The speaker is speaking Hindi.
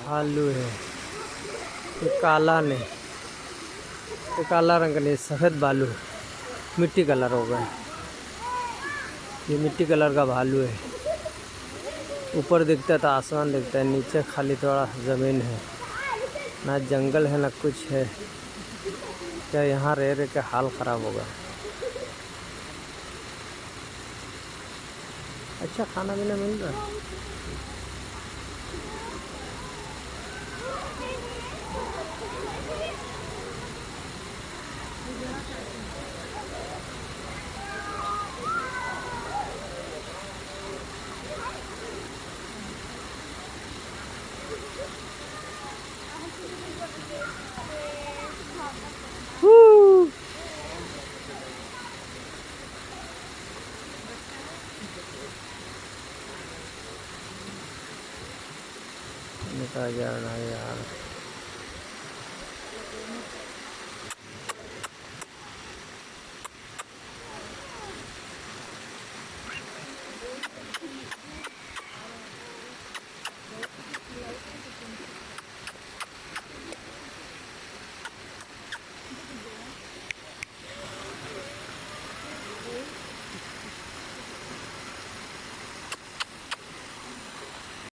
भालू है। ये काला नहीं, ये काला रंग नहीं, सफ़ेद भालू, मिट्टी कलर होगा। ये मिट्टी कलर का भालू है। ऊपर दिखता था आसमान दिखता है, नीचे खाली थोड़ा ज़मीन है, ना जंगल है ना कुछ है। क्या यहाँ रह रह के हाल ख़राब होगा। अच्छा खाना पीना मिल रहा है। निकल जाना यार।